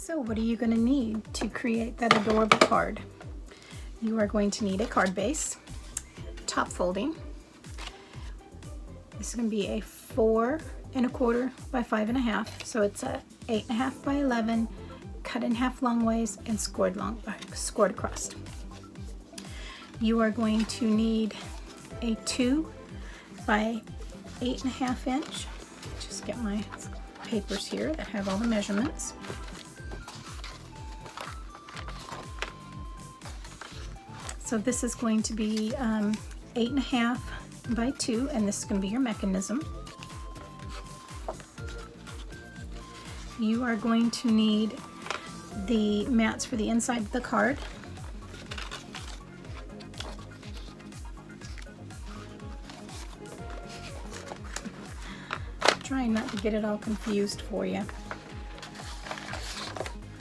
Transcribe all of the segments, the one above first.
So what are you going to need to create that adorable card? You are going to need a card base, top folding. This is going to be a 4 1/4 by 5 1/2, so it's a 8 1/2 by 11, cut in half long ways and scored across. You are going to need a 2 by 8 1/2 inch. Just get my papers here that have all the measurements. So this is going to be 8 1/2 by 2, and this is going to be your mechanism. You are going to need the mats for the inside of the card. Trying not to get it all confused for you.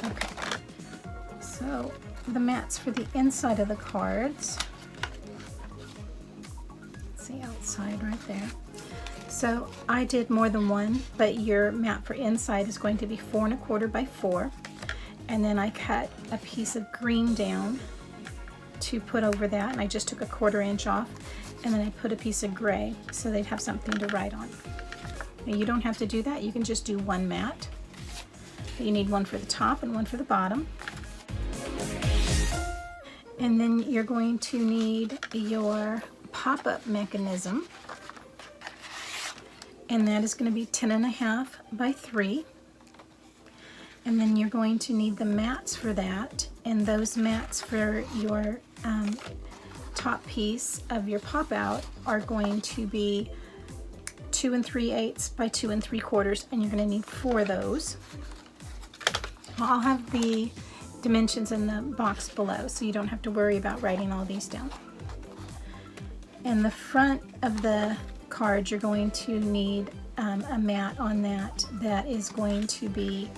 Okay, so the mats for the inside of the cards. Let's see, outside right there. So I did more than one, but your mat for inside is going to be 4 1/4 by 4. And then I cut a piece of green down to put over that, and I just took a 1/4 inch off, and then I put a piece of gray so they'd have something to write on. Now you don't have to do that, you can just do one mat. But you need one for the top and one for the bottom. And then you're going to need your pop-up mechanism, and that is going to be 10 1/2 by 3. And then you're going to need the mats for that, and those mats for your top piece of your pop-out are going to be 2 3/8 by 2 3/4, and you're going to need 4 of those. I'll have the dimensions in the box below, so you don't have to worry about writing all these down. In the front of the card, you're going to need a mat on that is going to be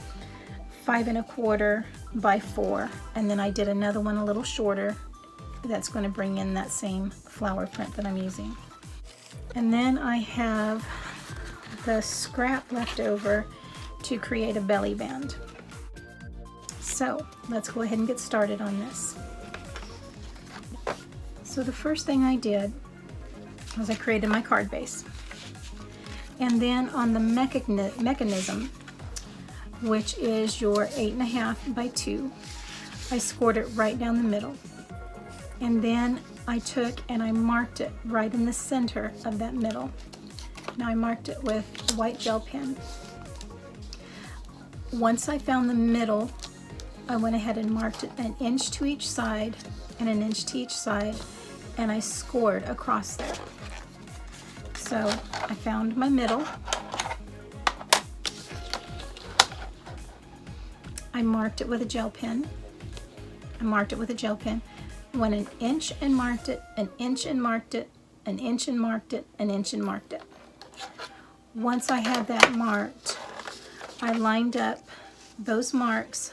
5 1/4 by 4, and then I did another one a little shorter that's going to bring in that same flower print that I'm using. And then I have the scrap left over to create a belly band. So let's go ahead and get started on this. So the first thing I did was I created my card base. And then on the mechanism, which is your 8 1/2 by 2, I scored it right down the middle. And then I took and I marked it right in the center of that middle. Now I marked it with a white gel pen. Once I found the middle, I went ahead and marked it 1 inch to each side and 1 inch to each side, and I scored across there. So I found my middle. I marked it with a gel pen. I marked it with a gel pen. Went 1 inch and marked it, 1 inch and marked it, 1 inch and marked it, 1 inch and marked it. Once I had that marked, I lined up those marks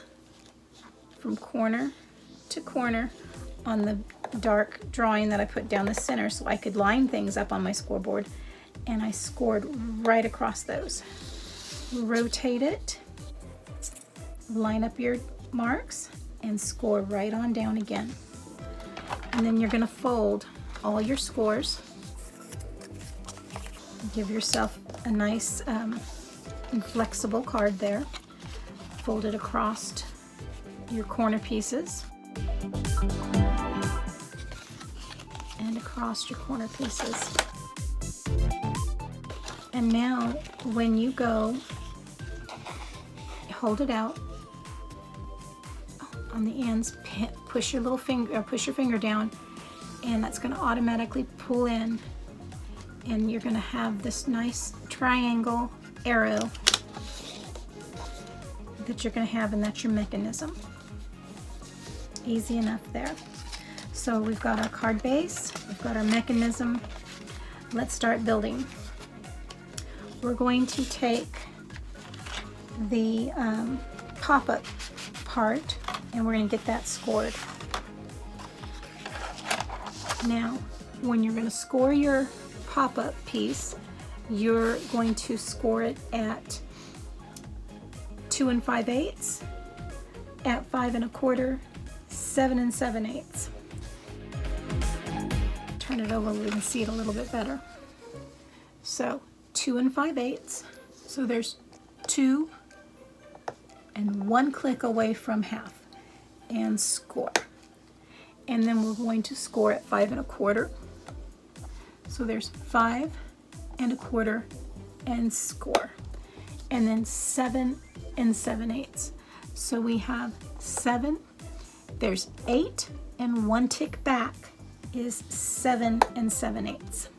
from corner to corner on the dark drawing that I put down the center so I could line things up on my scoreboard, and I scored right across those. Rotate it, line up your marks, and score right on down again. And then you're going to fold all your scores. Give yourself a nice and flexible card there. Fold it across your corner pieces and across your corner pieces. And now when you go, hold it out on the ends, push your finger down, and that's going to automatically pull in, and you're going to have this nice triangle arrow that you're going to have, and that's your mechanism. Easy enough there. So we've got our card base, we've got our mechanism. Let's start building. We're going to take the pop-up part, and we're going to get that scored. Now, when you're going to score your pop-up piece, you're going to score it at 2 5/8 at 5 1/4, 7 7/8. Turn it over so we can see it a little bit better. So 2 5/8. So there's 2 and 1 click away from half, and score. And then we're going to score at 5 1/4. So there's 5 1/4 and score. And then 7 7/8. So we have 7, there's 8, and 1 tick back is 7 7/8.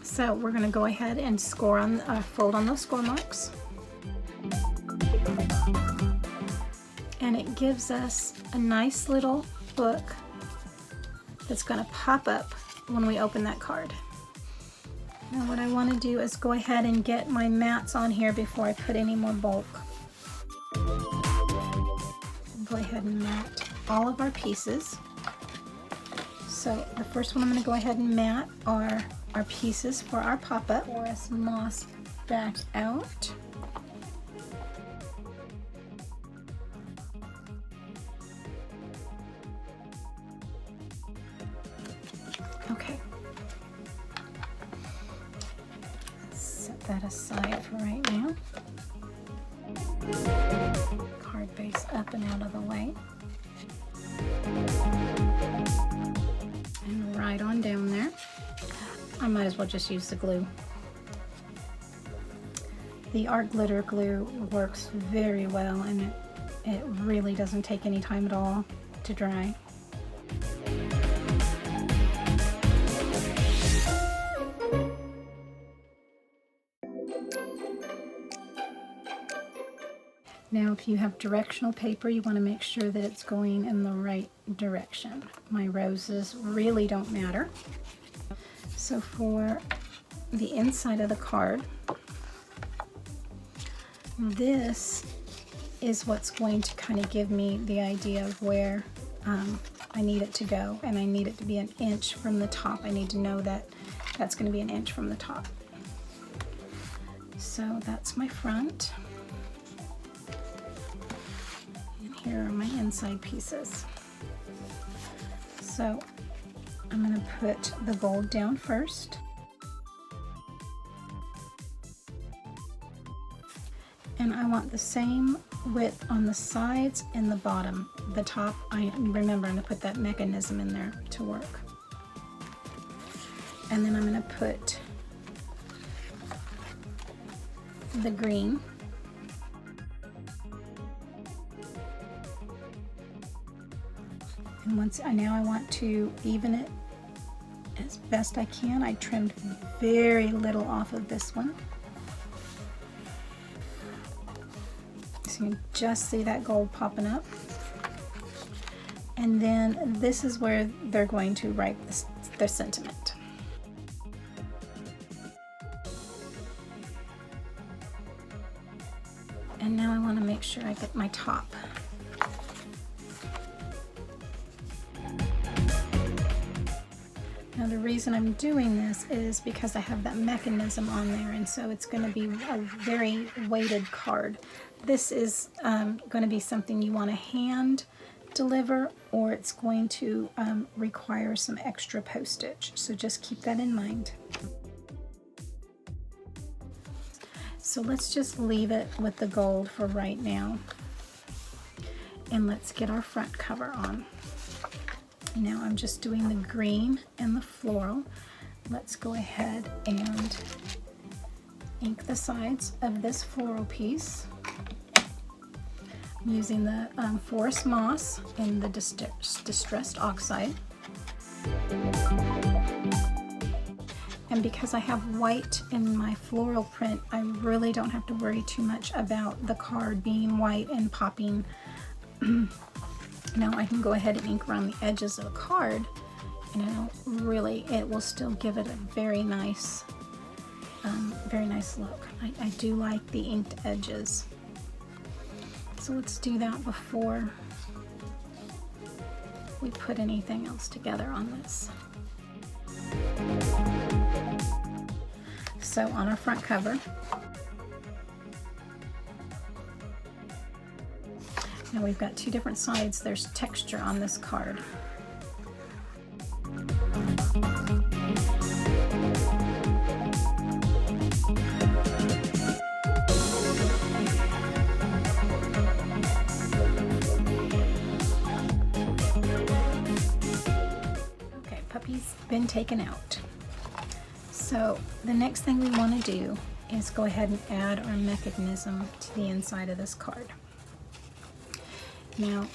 So we're going to go ahead and score on, fold on those score marks. And it gives us a nice little book that's going to pop up when we open that card. Now what I want to do is go ahead and get my mats on here before I put any more bulk. Go ahead and mat all of our pieces. So the first one I'm going to go ahead and mat are our pieces for our pop-up. Forest moss back out. Okay. Set that aside for right now. Card base up and out of the way. And right on down there. I might as well just use the glue. The art glitter glue works very well, and it really doesn't take any time at all to dry. Now if you have directional paper, you want to make sure that it's going in the right direction. My roses really don't matter. So for the inside of the card, this is what's going to kind of give me the idea of where I need it to go, and I need it to be an inch from the top. I need to know that that's going to be an inch from the top. So that's my front. And here are my inside pieces. So I'm going to put the gold down first. And I want the same width on the sides and the bottom. The top, remember I'm going to put that mechanism in there to work. And then I'm going to put the green. And now I want to even it as best I can. I trimmed very little off of this one. So you can just see that gold popping up. And then this is where they're going to write their sentiment. And now I want to make sure I get my top. Now the reason I'm doing this is because I have that mechanism on there, and so it's going to be a very weighted card. This is going to be something you want to hand deliver, or it's going to require some extra postage. So just keep that in mind. So let's just leave it with the gold for right now. And let's get our front cover on. Now I'm just doing the green and the floral. Let's go ahead and ink the sides of this floral piece. I'm using the forest moss in the distressed oxide. And because I have white in my floral print, I really don't have to worry too much about the card being white and popping. Now I can go ahead and ink around the edges of the card, and it will still give it a very nice look. I do like the inked edges. So let's do that before we put anything else together on this. So on our front cover, Now we've got two different sides. There's texture on this card. Okay, puppy's been taken out. So the next thing we want to do is go ahead and add our mechanism to the inside of this card. Now,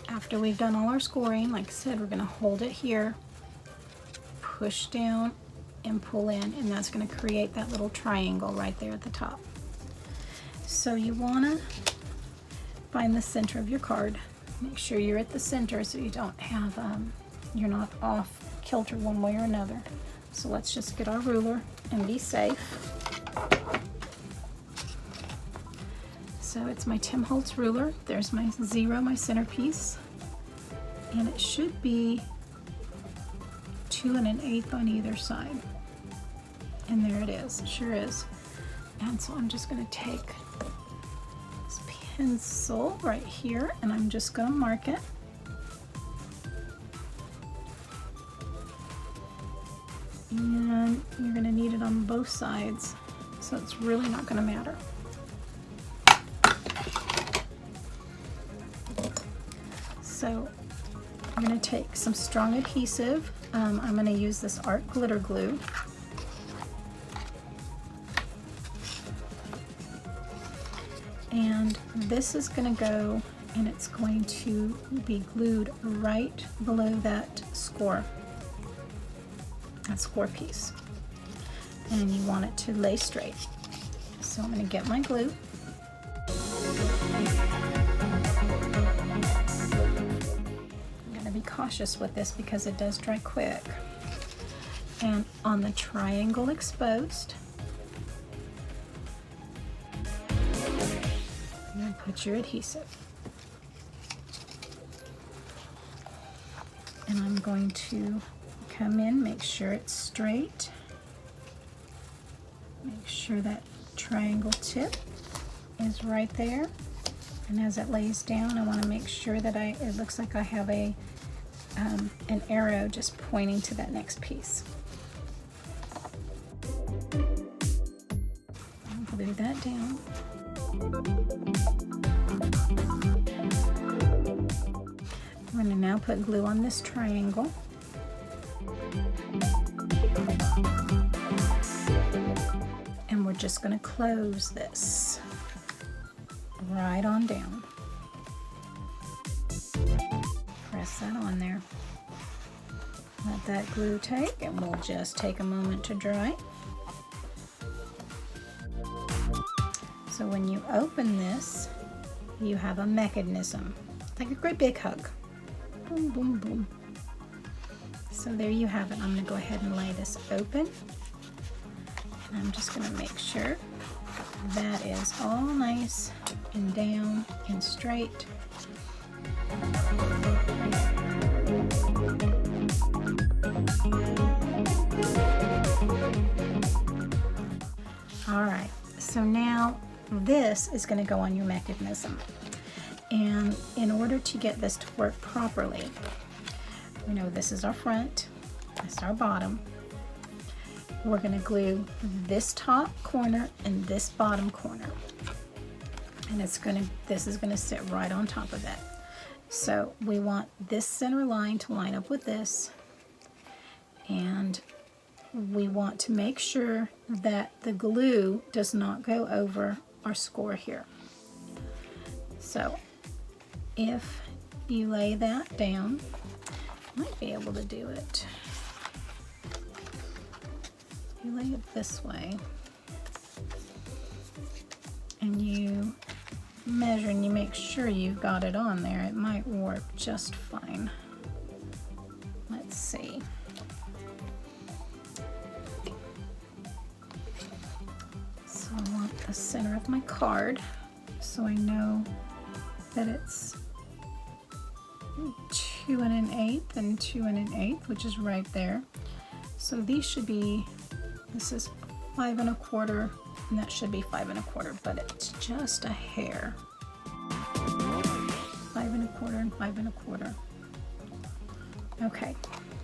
after we've done all our scoring, like I said, we're going to hold it here, push down, and pull in, and that's going to create that little triangle right there at the top. So you want to find the center of your card. Make sure you're at the center so you don't have, you're not off kilter one way or another. So let's just get our ruler and be safe. So it's my Tim Holtz ruler. There's my 0, my centerpiece. And it should be 2 1/8 on either side. And there it is, it sure is. And so I'm just gonna take this pencil right here and I'm just gonna mark it. And you're going to need it on both sides, so it's really not going to matter. So I'm going to take some strong adhesive. I'm going to use this art glitter glue. And this is going to go, and it's going to be glued right below that score piece, and you want it to lay straight. So I'm going to get my glue. I'm going to be cautious with this because it does dry quick. And on the triangle exposed, you're going to put your adhesive. And I'm going to come in, make sure it's straight. Make sure that triangle tip is right there. And as it lays down, I want to make sure that it looks like I have an arrow just pointing to that next piece. I'll glue that down. I'm going to now put glue on this triangle. And we're just going to close this right on down. Press that on there. Let that glue take, and we'll just take a moment to dry. So when you open this, you have a mechanism, like a great big hug. Boom, boom, boom. So there you have it. I'm going to go ahead and lay this open. And I'm just going to make sure that is all nice and down and straight. All right, so now this is going to go on your mechanism. And in order to get this to work properly, we know this is our front, this is our bottom. We're going to glue this top corner and this bottom corner. And this is going to sit right on top of it. So we want this center line to line up with this. And we want to make sure that the glue does not go over our score here. So if you lay that down, you might be able to do it. You lay it this way and you measure and you make sure you've got it on there. It might work just fine. Let's see. So I want the center of my card so I know that it's 2 1/8 and 2 1/8, which is right there. So these should be, this is 5 1/4, and that should be 5 1/4, but it's just a hair. 5 1/4. Okay,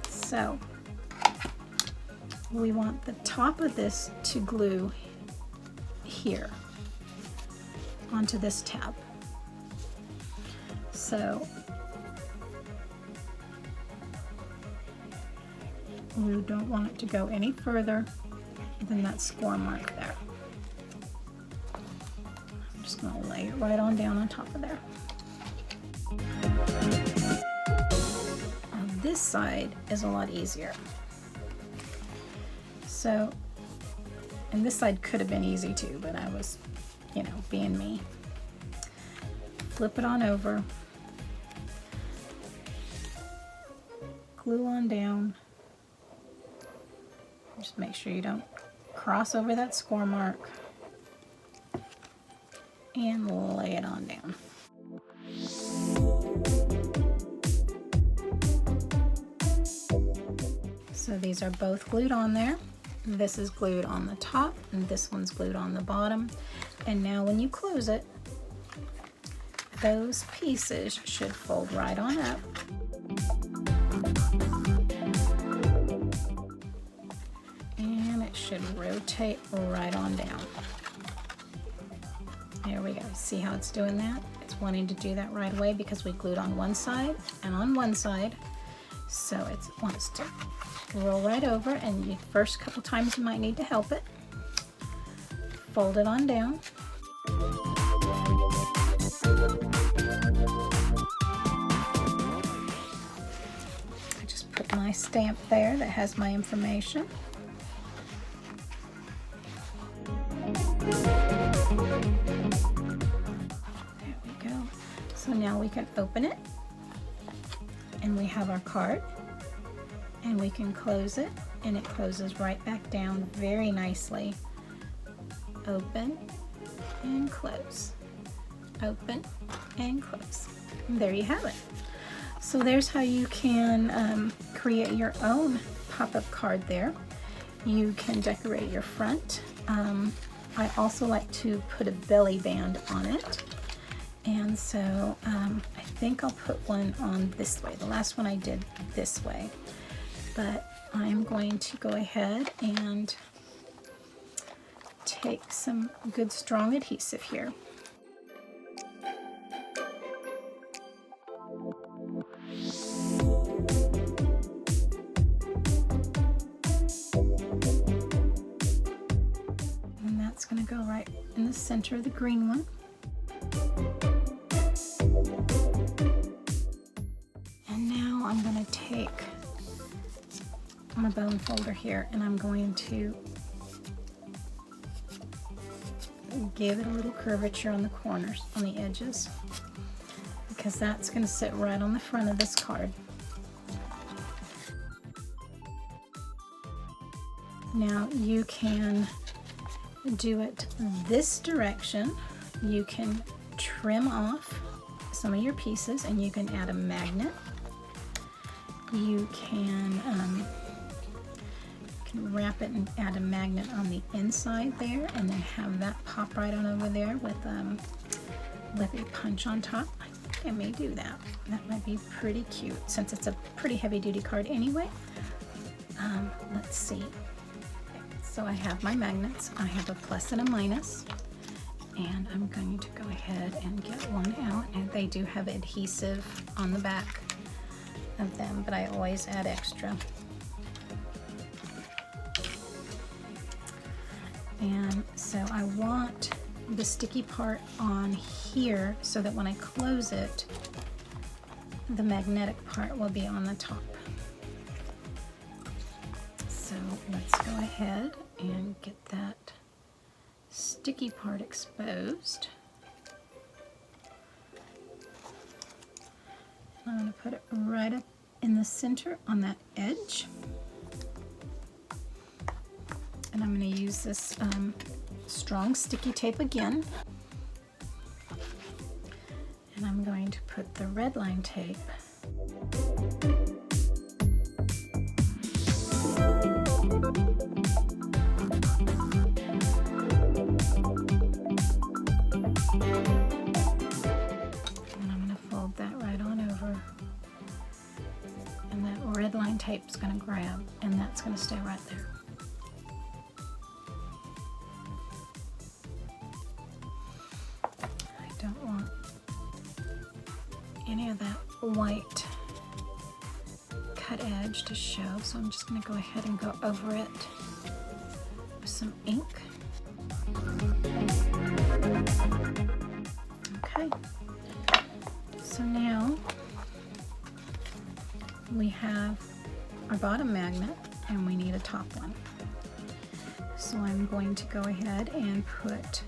so we want the top of this to glue here onto this tab. So we don't want it to go any further than that score mark there. I'm just going to lay it right on down on top of there. On this side is a lot easier. So, and this side could have been easy too, but I was, you know, being me. Flip it on over, glue on down. Just make sure you don't cross over that score mark, and lay it on down. So these are both glued on there. This is glued on the top and this one's glued on the bottom. And now when you close it, those pieces should fold right on up. And it should rotate right on down. There we go. See how it's doing that? It's wanting to do that right away because we glued on one side and on one side. So it wants to roll right over, and the first couple times you might need to help it. Fold it on down. I just put my stamp there that has my information. There we go. So now we can open it, and we have our card. And we can close it, and it closes right back down very nicely. Open and close. Open and close. And there you have it. So there's how you can create your own pop-up card there. You can decorate your front. I also like to put a belly band on it. And so I think I'll put one on this way. The last one I did this way. But I'm going to go ahead and take some good strong adhesive here. And that's going to go right in the center of the green one. And now I'm going to take my bone folder here, and I'm going to give it a little curvature on the corners, on the edges, because that's going to sit right on the front of this card. Now you can do it this direction. You can trim off some of your pieces, and you can add a magnet. You can wrap it and add a magnet on the inside there, and then have that pop right on over there with a punch on top. I think I may do that. That might be pretty cute since it's a pretty heavy-duty card anyway. Let's see. So I have my magnets. I have a plus and a minus, and I'm going to go ahead and get one out. And they do have adhesive on the back of them, but I always add extra. And so I want the sticky part on here so that when I close it, the magnetic part will be on the top. So let's go ahead and get that sticky part exposed. I'm going to put it right up in the center on that edge. And I'm going to use this strong sticky tape again. And I'm going to put the red line tape and I'm going to fold that right on over. red line tape is going to grab, and that's going to stay right there. I don't want any of that white cut edge to show, so I'm just going to go ahead and go over it with some ink. Okay, so now we have our bottom magnet and we need a top one. So I'm going to go ahead and put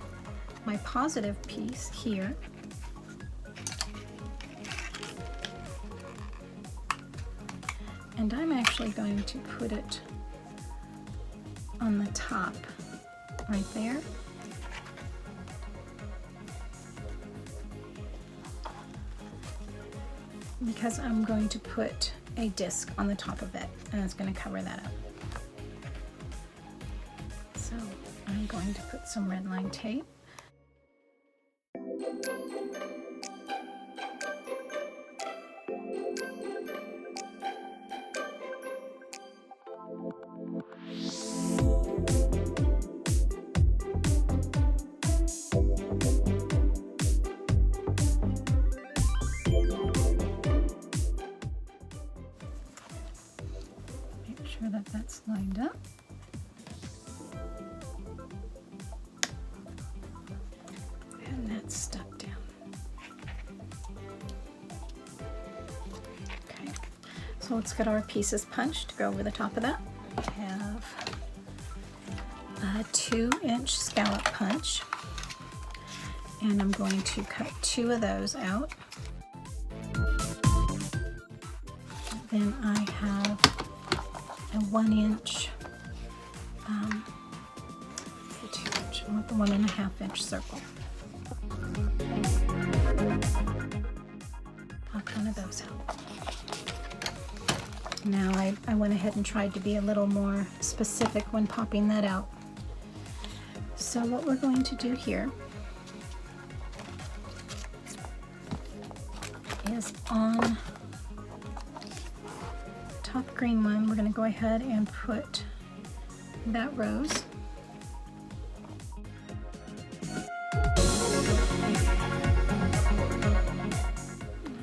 my positive piece here. And I'm actually going to put it on the top right there. Because I'm going to put a disc on the top of it, and it's going to cover that up. So I'm going to put some red line tape. That that's lined up. And that's stuck down. Okay, so let's get our pieces punched to go over the top of that. We have a 2-inch scallop punch, and I'm going to cut 2 of those out. Then I have a 1-inch, the 2-inch, I want the 1.5-inch circle. Pop one of those out. Now I went ahead and tried to be a little more specific when popping that out. So what we're going to do here is on top green one, we're going to go ahead and put that rose.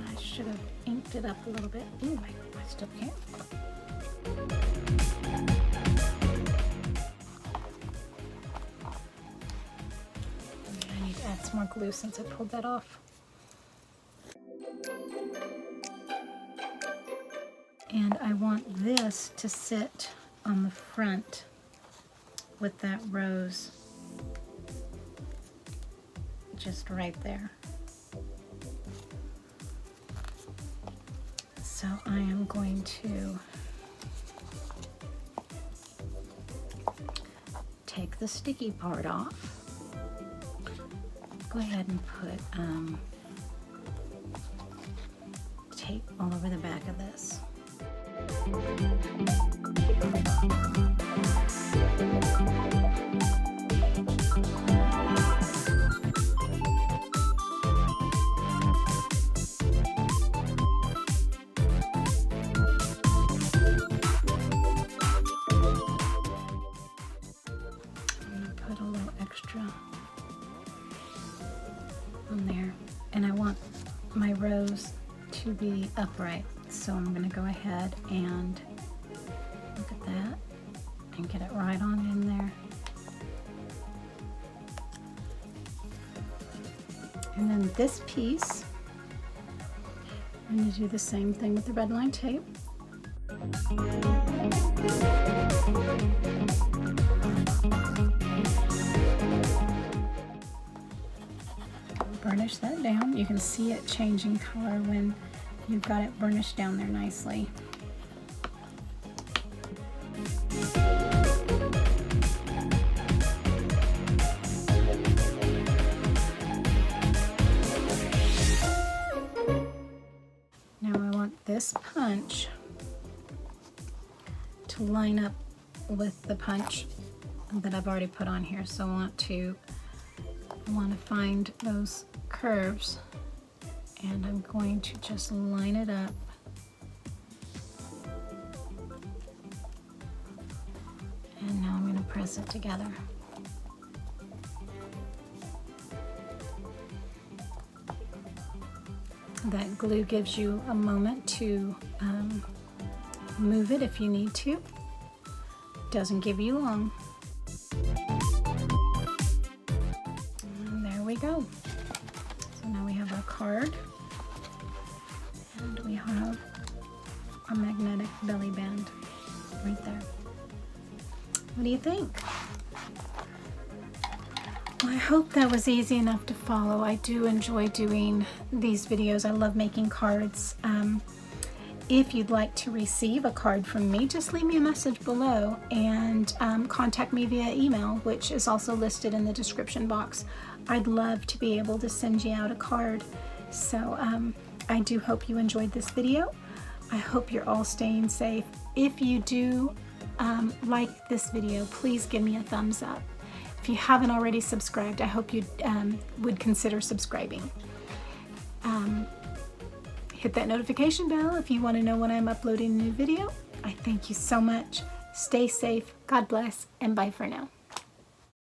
I should have inked it up a little bit. Ooh, I still can't. I need to add some more glue since I pulled that off. And I want this to sit on the front with that rose just right there. So I am going to take the sticky part off. Go ahead and put tape all over the back of this. I'm going to put a little extra on there, and I want my rose to be upright. So I'm going to go ahead and look at that and get it right on in there. And then this piece, I'm going to do the same thing with the red line tape. Burnish that down. You can see it changing color when you've got it burnished down there nicely. Now I want this punch to line up with the punch that I've already put on here. So I want to find those curves, and I'm going to just line it up press it together. That glue gives you a moment to move it if you need to. Doesn't give you long. And there we go. So now we have our card, and we have a magnetic belly band right there. What do you think? Well, I hope that was easy enough to follow. I do enjoy doing these videos. I love making cards. If you'd like to receive a card from me, just leave me a message below and contact me via email, which is also listed in the description box. I'd love to be able to send you out a card. So I do hope you enjoyed this video. I hope you're all staying safe. If you do like this video, please give me a thumbs up. If you haven't already subscribed, I hope you would consider subscribing. Hit that notification bell if you want to know when I'm uploading a new video. I thank you so much. Stay safe, God bless, and bye for now.